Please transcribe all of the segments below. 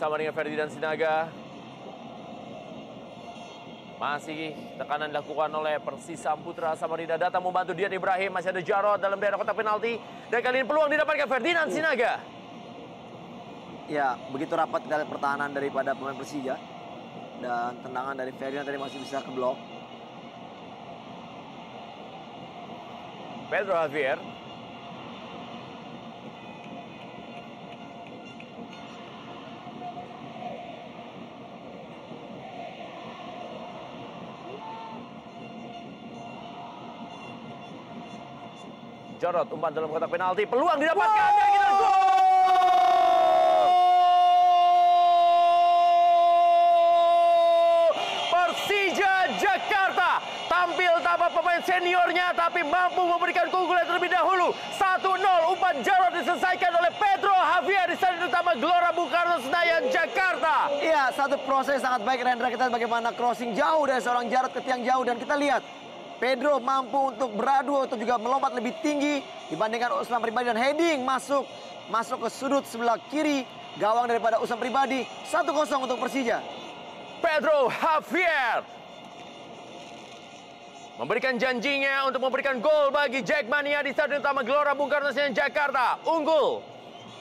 bersama dengan Ferdinand Sinaga. Masih tekanan dilakukan oleh Persisam Putra Samarinda. Datang membantu Dian Ibrahim. Masih ada Jarod dalam daerah kotak penalti. Dan kali ini peluang didapatkan Ferdinand Sinaga. Ya, begitu rapat dari pertahanan daripada pemain Persija. Dan tendangan dari Ferdinand tadi masih bisa keblok. Pedro Javier. Jarod umpan dalam kotak penalti, peluang didapatkan dan kita gol! Persija Jakarta tampil tanpa pemain seniornya tapi mampu memberikan keunggulan terlebih dahulu. 1-0, umpan Jarod diselesaikan oleh Pedro Javier di Stadion Utama Gelora Bung Karno Senayan, Jakarta. Iya, satu proses sangat baik Rendra. Kita bagaimana crossing jauh dari seorang Jarod ke tiang jauh dan kita lihat Pedro mampu untuk beradu atau juga melompat lebih tinggi dibandingkan Usman Pribadi dan heading masuk ke sudut sebelah kiri gawang daripada Usman Pribadi. 1-0 untuk Persija. Pedro Javier memberikan janjinya untuk memberikan gol bagi Jackmania di Stadion Utama Gelora Bung Karno Senayan, Jakarta. Unggul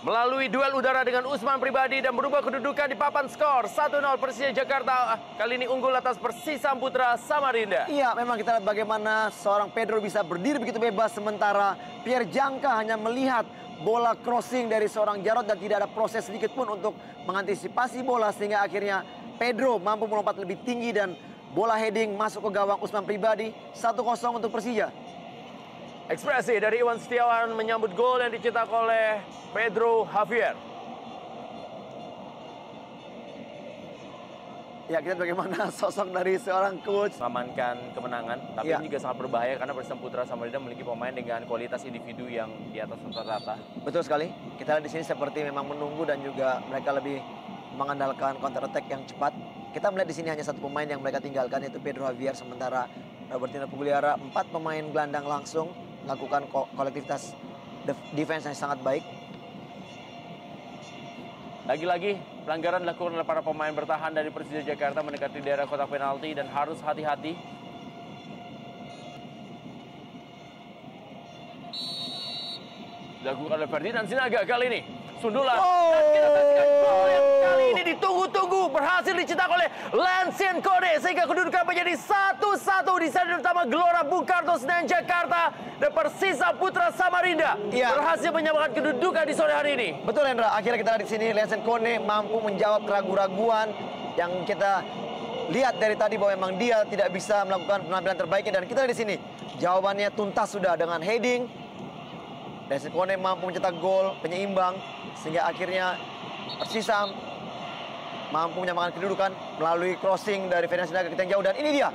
melalui duel udara dengan Usman Pribadi dan berubah kedudukan di papan skor 1-0 Persija Jakarta. Kali ini unggul atas Persisam Putra Samarinda. Iya, memang kita lihat bagaimana seorang Pedro bisa berdiri begitu bebas sementara Pierre Jangka hanya melihat bola crossing dari seorang Jarod dan tidak ada proses sedikit pun untuk mengantisipasi bola sehingga akhirnya Pedro mampu melompat lebih tinggi dan bola heading masuk ke gawang Usman Pribadi. 1-0 untuk Persija. Ekspresi dari Iwan Setiawan menyambut gol yang dicetak oleh Pedro Javier. Ya, kita bagaimana sosok dari seorang coach Mengamankan kemenangan, tapi ini juga sangat berbahaya karena Persisam Putra Samarinda memiliki pemain dengan kualitas individu yang di atas rata-rata. Betul sekali. Kita lihat di sini seperti memang menunggu dan juga mereka lebih mengandalkan counter attack yang cepat. Kita melihat di sini hanya satu pemain yang mereka tinggalkan yaitu Pedro Javier, sementara Robertino Pugliara 4 pemain gelandang langsung lakukan kolektivitas defense yang sangat baik. Lagi-lagi pelanggaran dilakukan oleh para pemain bertahan dari Persija Jakarta mendekati daerah kotak penalti dan harus hati-hati. Dilakukan oleh Ferdinand Sinaga kali ini. Sundulan. Dan kita saksikan gol yang kali ini ditunggu-tunggu. Berhasil dicetak oleh Lansien Kone. Sehingga kedudukan menjadi 1-1 di Stadion Utama Gelora Bung Karno Senayan, Jakarta. Dan Persisam Putra Samarinda berhasil menyamakan kedudukan di sore hari ini. Betul, Hendra. Akhirnya kita lihat di sini Lansien Kone mampu menjawab keraguan-raguan yang kita lihat dari tadi bahwa memang dia tidak bisa melakukan penampilan terbaiknya. Dan kita lihat di sini jawabannya tuntas sudah dengan heading. Lansien Kone mampu mencetak gol penyeimbang sehingga akhirnya Persisam mampu menyamakan kedudukan melalui crossing dari Ferdinand Sinaga ke tiang jauh dan ini dia.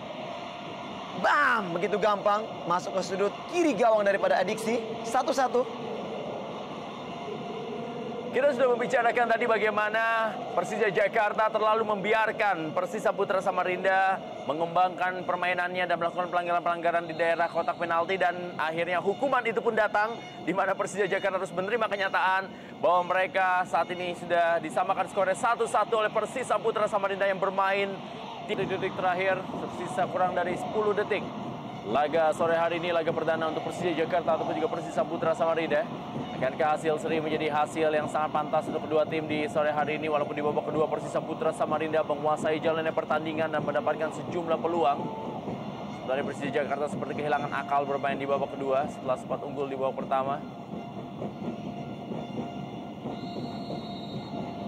Bam! Begitu gampang masuk ke sudut kiri gawang daripada Adiksi. 1-1. Kita sudah membicarakan tadi bagaimana Persija Jakarta terlalu membiarkan Persisam Putra Samarinda mengembangkan permainannya dan melakukan pelanggaran-pelanggaran di daerah kotak penalti dan akhirnya hukuman itu pun datang di mana Persija Jakarta harus menerima kenyataan bahwa mereka saat ini sudah disamakan skornya 1-1 oleh Persisam Putra Samarinda yang bermain di detik terakhir, tersisa kurang dari 10 detik. Laga sore hari ini laga perdana untuk Persija Jakarta ataupun juga Persisam Putra Samarinda. Akankah hasil seri menjadi hasil yang sangat pantas untuk kedua tim di sore hari ini? Walaupun di babak kedua Persisam Putra Samarinda menguasai jalannya pertandingan dan mendapatkan sejumlah peluang. Sebenarnya Persija Jakarta seperti kehilangan akal bermain di babak kedua setelah sempat unggul di babak pertama.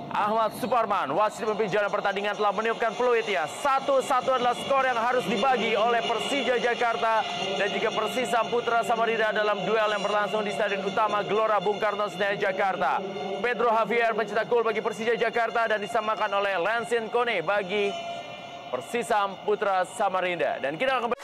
Ahmad Suparman, wasit pemimpin jalannya pertandingan telah meniupkan peluitnya. 1-1 adalah skor yang harus dibagi oleh Persija Jakarta dan juga Persisam Putra Samarinda dalam duel yang berlangsung di Stadion Utama Gelora Bung Karno Senayan, Jakarta. Pedro Javier mencetak gol bagi Persija Jakarta dan disamakan oleh Lansien Kone bagi Persisam Putra Samarinda. Dan kita akan